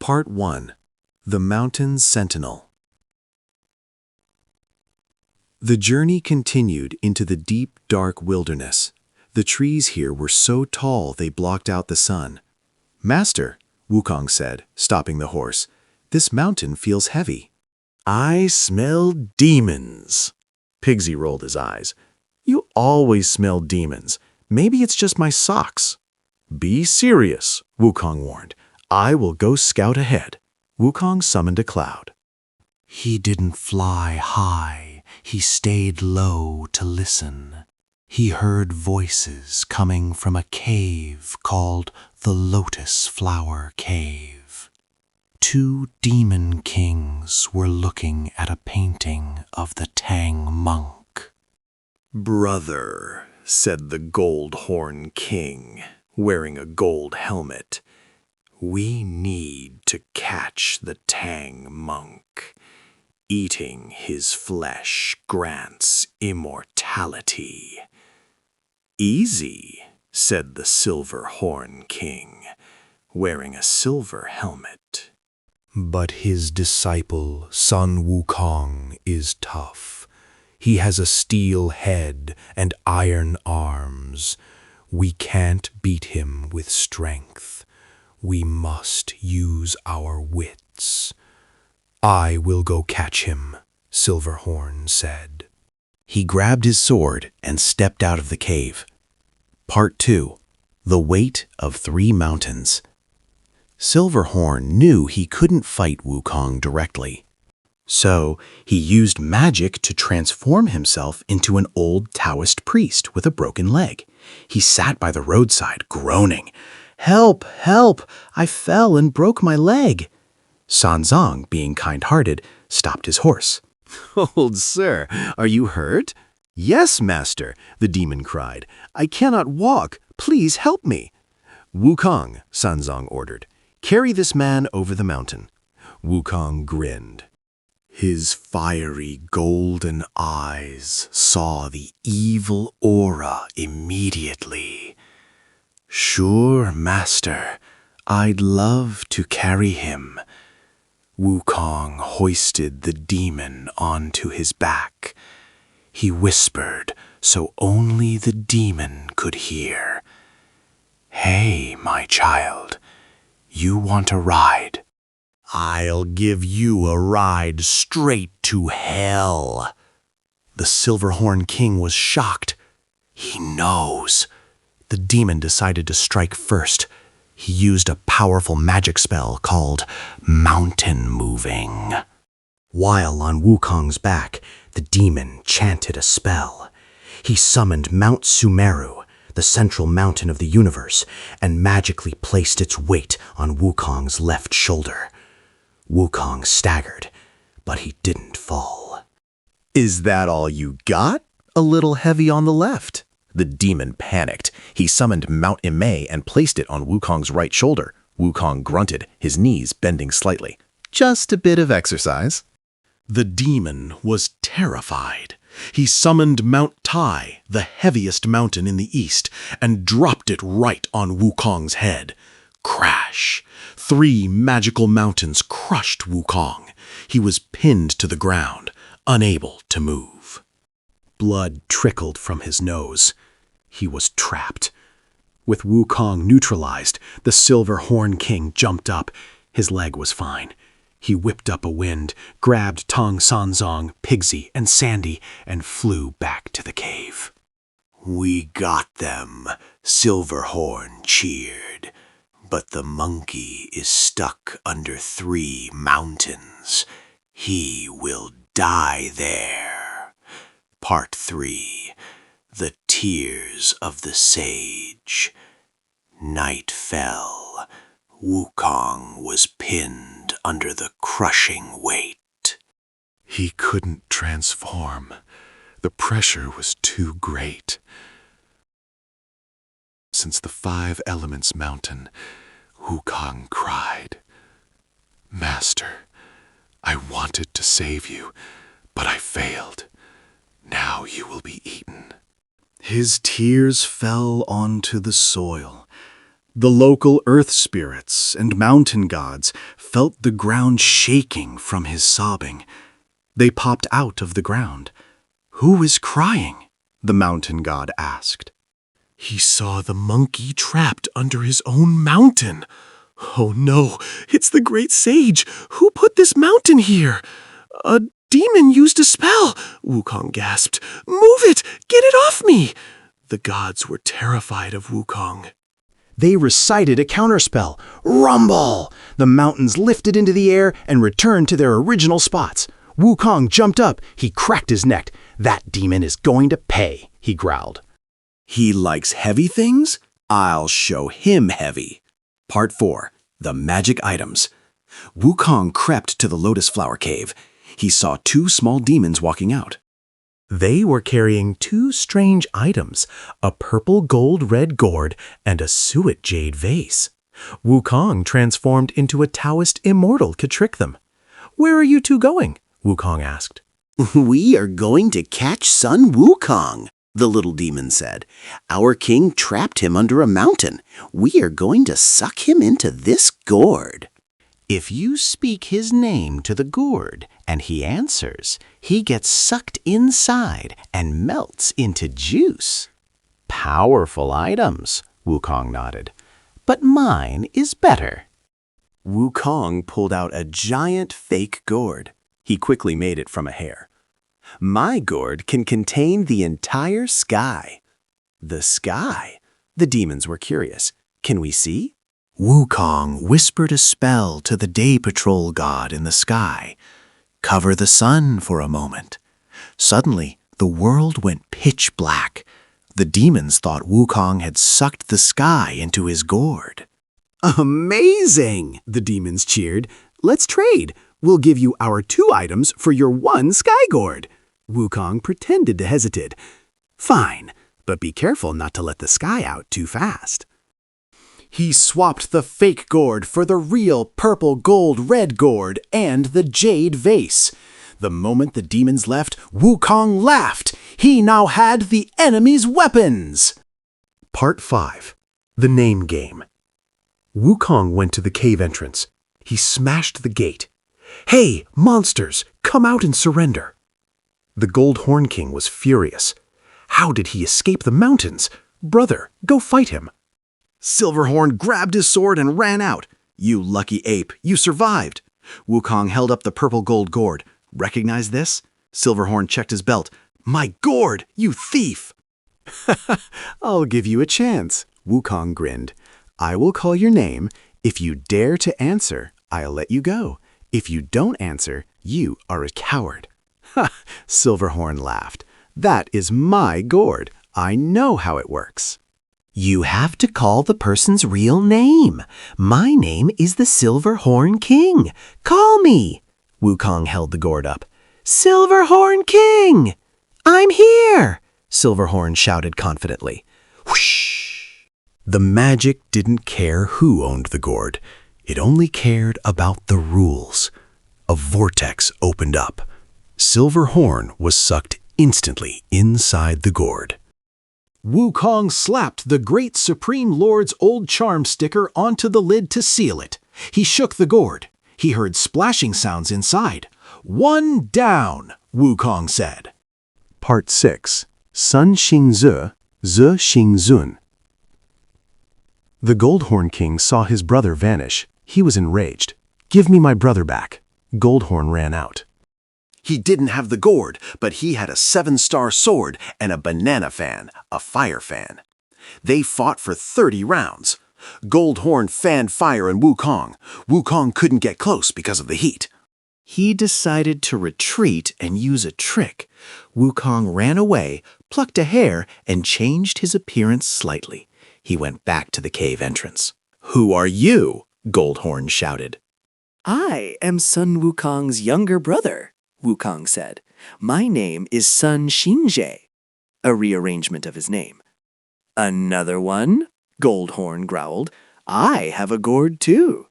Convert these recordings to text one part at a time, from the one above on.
Part 1. The Mountain Sentinel. The journey continued into the deep, dark wilderness. The trees here were so tall they blocked out the sun. "Master," Wukong said, stopping the horse, "this mountain feels heavy." "I smell demons." Pigsy rolled his eyes. "You always smell demons. Maybe it's just my socks." "Be serious," Wukong warned. "I will go scout ahead." Wukong summoned a cloud. He didn't fly high, he stayed low to listen. He heard voices coming from a cave called the Lotus Flower Cave. 2 demon kings were looking at a painting of the Tang monk. "Brother," said the Gold Horn King, wearing a gold helmet, "we need to catch the Tang monk. Eating his flesh grants immortality." "Easy," said the Silver Horn King, wearing a silver helmet. But his disciple, Sun Wukong, is tough. He has a steel head and iron arms. We can't beat him with strength. We must use our wits. "I will go catch him," Silverhorn said. He grabbed his sword and stepped out of the cave. Part 2. The Weight of 3 Mountains. Silverhorn knew he couldn't fight Wukong directly. So he used magic to transform himself into an old Taoist priest with a broken leg. He sat by the roadside groaning, "Help, help! I fell and broke my leg." Sanzong, being kind-hearted, stopped his horse. "Old sir, are you hurt?" "Yes, master," the demon cried. "I cannot walk. Please help me." "Wukong," Sanzong ordered, "carry this man over the mountain." Wukong grinned. His fiery golden eyes saw the evil aura immediately. "Sure, master. I'd love to carry him." Wukong hoisted the demon onto his back. He whispered so only the demon could hear. "Hey, my child, you want a ride?" "I'll give you a ride straight to hell." The Silverhorn King was shocked. He knows. The demon decided to strike first. He used a powerful magic spell called Mountain Moving. While on Wukong's back, the demon chanted a spell. He summoned Mount Sumeru, the central mountain of the universe, and magically placed its weight on Wukong's left shoulder. Wukong staggered, but he didn't fall. "Is that all you got? A little heavy on the left." The demon panicked. He summoned Mount Imei and placed it on Wukong's right shoulder. Wukong grunted, his knees bending slightly. "Just a bit of exercise." The demon was terrified. He summoned Mount Tai, the heaviest mountain in the east, and dropped it right on Wukong's head. Crash! 3 magical mountains crushed Wukong. He was pinned to the ground, unable to move. Blood trickled from his nose. He was trapped. With Wukong neutralized, the Silver Horn King jumped up. His leg was fine. He whipped up a wind, grabbed Tong Sanzong, Pigsy, and Sandy, and flew back to the cave. "We got them," Silverhorn cheered. "But the monkey is stuck under 3 mountains. He will die there." Part 3. The Tears of the Sage. Night fell. Wukong was pinned under the crushing weight. He couldn't transform. The pressure was too great. Since the 5 Elements Mountain, Wukong cried, "Master, I wanted to save you, but I failed. Now you will be eaten." His tears fell onto the soil. The local earth spirits and mountain gods felt the ground shaking from his sobbing. They popped out of the ground. "Who is crying?" the mountain god asked. He saw the monkey trapped under his own mountain. Oh no, it's the great sage. Who put this mountain here? A demon used a spell, Wukong gasped. Move it! Get it off me! The gods were terrified of Wukong. They recited a counterspell. Rumble! The mountains lifted into the air and returned to their original spots. Wukong jumped up. He cracked his neck. "That demon is going to pay," he growled. He likes heavy things? I'll show him heavy. Part 4. The Magic Items. Wukong crept to the lotus flower cave. He saw 2 small demons walking out. They were carrying 2 strange items, a purple gold-red gourd and a suet jade vase. Wukong transformed into a Taoist immortal could trick them. "Where are you 2 going?" Wukong asked. "We are going to catch Sun Wukong," the little demon said. "Our king trapped him under a mountain. We are going to suck him into this gourd." If you speak his name to the gourd and he answers, he gets sucked inside and melts into juice. Powerful items, Wukong nodded. But mine is better. Wukong pulled out a giant fake gourd. He quickly made it from a hair. "My gourd can contain the entire sky." "The sky?" The demons were curious. "Can we see?" Wukong whispered a spell to the day patrol god in the sky. "Cover the sun for a moment." Suddenly, the world went pitch black. The demons thought Wukong had sucked the sky into his gourd. "Amazing!" the demons cheered. "Let's trade. We'll give you our 2 items for your 1 sky gourd." Wukong pretended to hesitate. "Fine, but be careful not to let the sky out too fast." He swapped the fake gourd for the real purple gold red gourd and the jade vase. The moment the demons left, Wukong laughed. He now had the enemy's weapons. Part 5. The Name Game. Wukong went to the cave entrance. He smashed the gate. "Hey, monsters, come out and surrender." The Gold Horn King was furious. How did he escape the mountains? Brother, go fight him. Silverhorn grabbed his sword and ran out. "You lucky ape, you survived." Wukong held up the purple gold gourd. "Recognize this?" Silverhorn checked his belt. "My gourd, you thief!" "I'll give you a chance," Wukong grinned. "I will call your name. If you dare to answer, I'll let you go. If you don't answer, you are a coward." "Ha!" Silverhorn laughed. "That is my gourd. I know how it works." You have to call the person's real name. My name is the Silverhorn King. Call me. Wukong held the gourd up. Silverhorn King! I'm here! Silverhorn shouted confidently. Whoosh! The magic didn't care who owned the gourd. It only cared about the rules. A vortex opened up. Silverhorn was sucked instantly inside the gourd. Wukong slapped the great Supreme Lord's old charm sticker onto the lid to seal it. He shook the gourd. He heard splashing sounds inside. "One down," Wukong said. Part 6. Sun Xing Ze, Ze Xing Zun. The Goldhorn King saw his brother vanish. He was enraged. "Give me my brother back." Goldhorn ran out. He didn't have the gourd, but he had a 7-star sword and a banana fan, a fire fan. They fought for 30 rounds. Goldhorn fanned fire in Wukong. Wukong couldn't get close because of the heat. He decided to retreat and use a trick. Wukong ran away, plucked a hair, and changed his appearance slightly. He went back to the cave entrance. "Who are you?" Goldhorn shouted. "I am Sun Wukong's younger brother," Wukong said. "My name is Sun Xingje," a rearrangement of his name. "Another one?" Goldhorn growled. "I have a gourd too."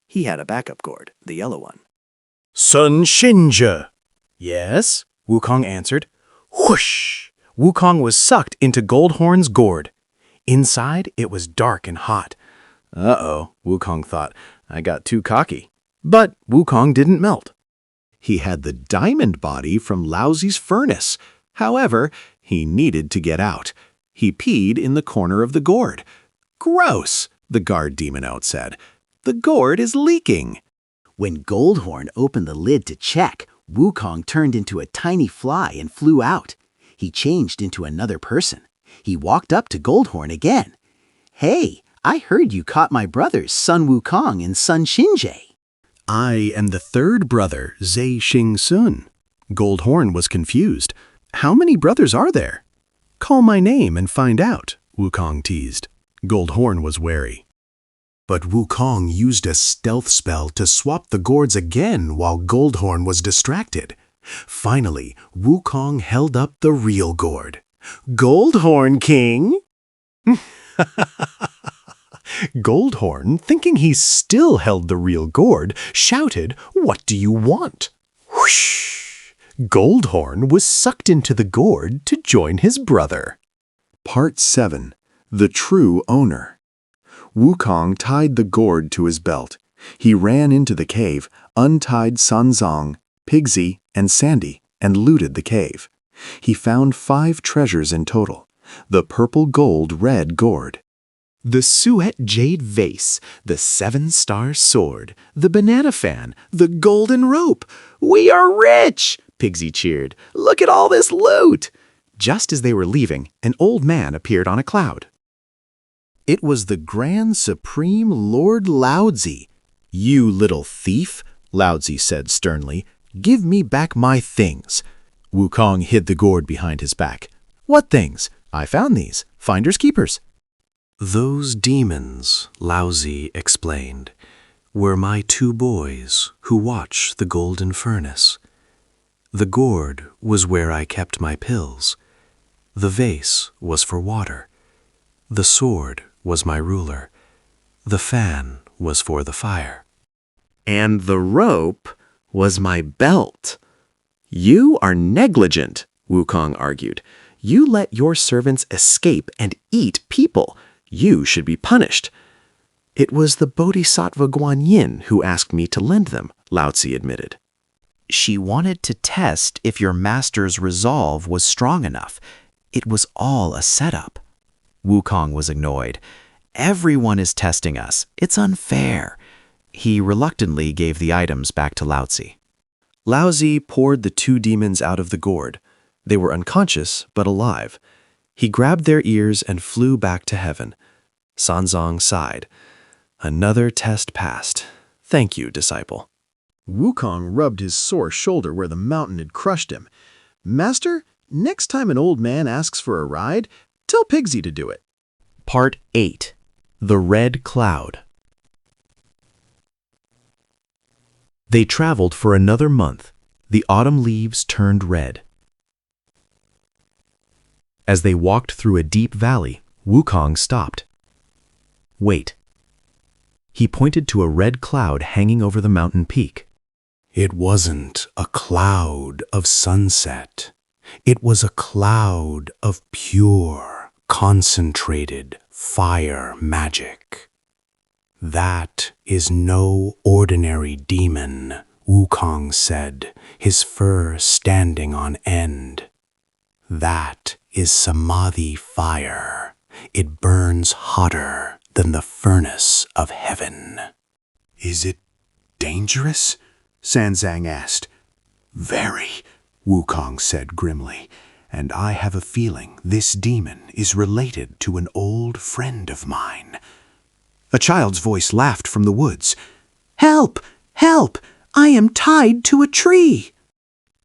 He had a backup gourd, the yellow one. "Sun Xingje." "Yes?" Wukong answered. Whoosh! Wukong was sucked into Goldhorn's gourd. Inside, it was dark and hot. "Uh-oh," Wukong thought. "I got too cocky." But Wukong didn't melt. He had the diamond body from Laozi's furnace. However, he needed to get out. He peed in the corner of the gourd. "Gross," the guard demon oat said. "The gourd is leaking." When Goldhorn opened the lid to check, Wukong turned into a tiny fly and flew out. He changed into another person. He walked up to Goldhorn again. "Hey, I heard you caught my brothers, Sun Wukong and Sun Xinjie." "I am the third brother, Zhe Xingsun." Goldhorn was confused. "How many brothers are there?" "Call my name and find out," Wukong teased. Goldhorn was wary. But Wukong used a stealth spell to swap the gourds again while Goldhorn was distracted. Finally, Wukong held up the real gourd. "Goldhorn King!" Goldhorn, thinking he still held the real gourd, shouted, "What do you want?" Whoosh! Goldhorn was sucked into the gourd to join his brother. Part 7. The True Owner. Wukong tied the gourd to his belt. He ran into the cave, untied Sanzong, Pigsy, and Sandy, and looted the cave. He found 5 treasures in total. The purple gold red gourd, The suet jade vase, the 7-star sword, the banana fan, the golden rope. "We are rich!" Pigsy cheered. "Look at all this loot!" Just as they were leaving, an old man appeared on a cloud. It was the Grand Supreme Lord Laozi. "You little thief," Laozi said sternly, "give me back my things." Wukong hid the gourd behind his back. "What things? I found these. Finders keepers." "Those demons," Laozi explained, "were my 2 boys who watch the golden furnace. The gourd was where I kept my pills. The vase was for water. The sword was my ruler. The fan was for the fire. And the rope was my belt." "You are negligent," Wukong argued. "You let your servants escape and eat people. You should be punished." "It was the Bodhisattva Guanyin who asked me to lend them," Laozi admitted. She wanted to test if your master's resolve was strong enough. It was all a setup. Wukong was annoyed. "Everyone is testing us. It's unfair." He reluctantly gave the items back to Laozi. Laozi poured the 2 demons out of the gourd. They were unconscious but alive. He grabbed their ears and flew back to heaven. Sanzong sighed. "Another test passed. Thank you, disciple." Wukong rubbed his sore shoulder where the mountain had crushed him. "Master, next time an old man asks for a ride, tell Pigsy to do it." Part 8. The Red Cloud. They traveled for another month. The autumn leaves turned red. As they walked through a deep valley, Wukong stopped. "Wait." He pointed to a red cloud hanging over the mountain peak. It wasn't a cloud of sunset. It was a cloud of pure, concentrated fire magic. "That is no ordinary demon," Wukong said, his fur standing on end. "That is Samadhi fire. It burns hotter than the furnace of heaven." "Is it dangerous?" Sanzang asked. "Very," Wukong said grimly, "and I have a feeling this demon is related to an old friend of mine." A child's voice laughed from the woods. "Help! Help! I am tied to a tree!"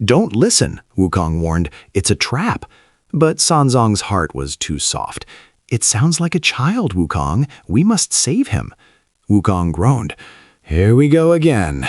"Don't listen," Wukong warned. "It's a trap." But Sanzong's heart was too soft. "It sounds like a child, Wukong. We must save him." Wukong groaned. "Here we go again."